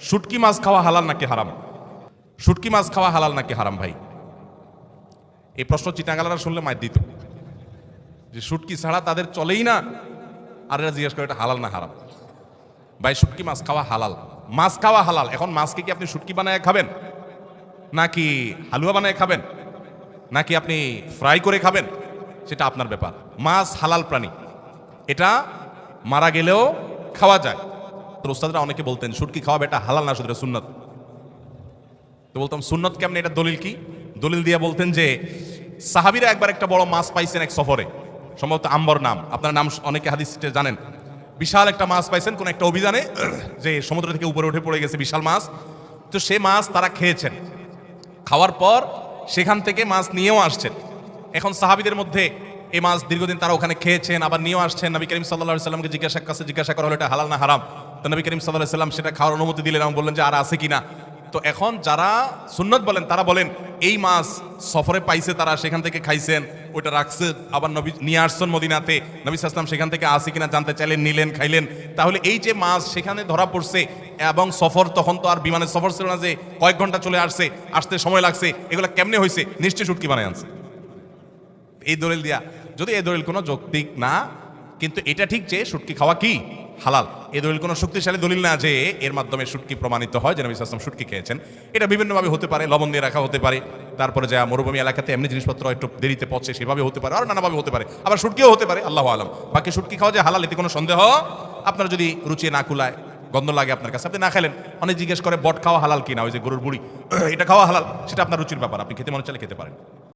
শুটকি মাছ খাওয়া হালাল নাকি হারাম? শুটকি মাছ খাওয়া হালাল নাকি হারাম ভাই? এই প্রশ্ন চিটাঙ্গালারা শুনলে মাইর দিত যে শুটকি ছাড়া তাদের চলেই না, আর এরা জিজ্ঞেস করে এটা হালাল না হারাম। ভাই শুটকি মাছ খাওয়া হালাল, মাছ খাওয়া হালাল। এখন মাছকে কি আপনি শুটকি বানায় খাবেন, নাকি হালুয়া বানায় খাবেন, নাকি আপনি ফ্রাই করে খাবেন, সেটা আপনার ব্যাপার। মাছ হালাল প্রাণী, এটা মারা গেলেও খাওয়া যায়। তো ওস্তাদরা অনেকে বলতেন শুটকি খাওয়া এটা হালাল না, শুধু সুন্নত। তো বলতাম সুন্নত কেমন, এটা দলিল কি? দলিল দিয়ে বলতেন যে সাহাবীরা একবার একটা বড় মাছ পাইছেন এক সফরে, সম্ভবত আম্বর নাম, আপনার নাম অনেকে হাদিসে জানেন। বিশাল একটা মাছ পাইছেন কোন একটা অভিযানে, যে সমুদ্র থেকে উপরে উঠে পড়ে গেছে বিশাল মাছ। তো সে মাছ তারা খেয়েছেন, খাওয়ার পর সেখান থেকে মাছ নিয়েও আসছেন। এখন সাহাবীদের মধ্যে এই মাছ দীর্ঘদিন তারা ওখানে খেয়েছেন, আবার নিয়েও আসছেন। নবী করিম সাল্লাল্লাহু আলাইহি সাল্লামকে জিজ্ঞাসা করা হলো এটা হালাল না হারাম। তো নবী করিম সাল্লাল্লাহু আলাইহি সাল্লাম সেটা খাওয়ার অনুমতি দিলেন এবং বললেন যে আর আছে কিনা। তো এখন যারা সুন্নত বলেন তারা বলেন এই মাছ সফরে পাইছে, তারা সেখান থেকে খাইছেন, ওইটা রাখছে, আবার নবী নিয়ে আসছেন মদিনাতে, নবী সাল্লাল্লাহু আলাইহি ওয়াসাল্লাম সেখান থেকে আছে কিনা জানতে চাইলেন, নিলেন, খাইলেন। তাহলে এই যে মাছ সেখানে ধরা পড়ছে এবং সফর, তখন তো আর বিমানের সফর ছিল না যে কয়েক ঘন্টা চলে আসতে সময় লাগছে, এগুলো কেমনে হয়েছে? নিশ্চয়ই শুটকি বানায় আনছে। এই দলিল দিয়া, যদি এই দলিল কোনো যৌক্তিক না, কিন্তু এটা ঠিক যে শুটকি খাওয়া কি হালাল, এই দলিল কোনো শক্তিশালী দলিল না যে এর মাধ্যমে শুটকি প্রমাণিত হয় যে নবী সাল্লাল্লাহু আলাইহি ওয়াসাল্লাম শুটকি খেয়েছেন। এটা বিভিন্নভাবে হতে পারে, লবণ দিয়ে রাখা হতে পারে, তারপরে যা মরুভূমি এলাকাতে এমনি জিনিসপত্র একটু দেরিতে পৌঁছে সেভাবে হতে পারে, আর নানাভাবে হতে পারে, আবার শুটকিও হতে পারে, আল্লাহু আলাম। বাকি শুটকি খাওয়া যে হালাল এতে কোনো সন্দেহ, আপনার যদি রুচি না কুলায়, গন্ধ লাগে আপনার কাছে, আপনি না খেলেন। অনেক জিজ্ঞেস করে বট খাওয়া হালাল কিনা, ওই যে গরুর বুড়ি, এটা খাওয়া হালাল, সেটা আপনার রুচির ব্যাপার, আপনি খেতে মনে চাইলে খেতে পারেন।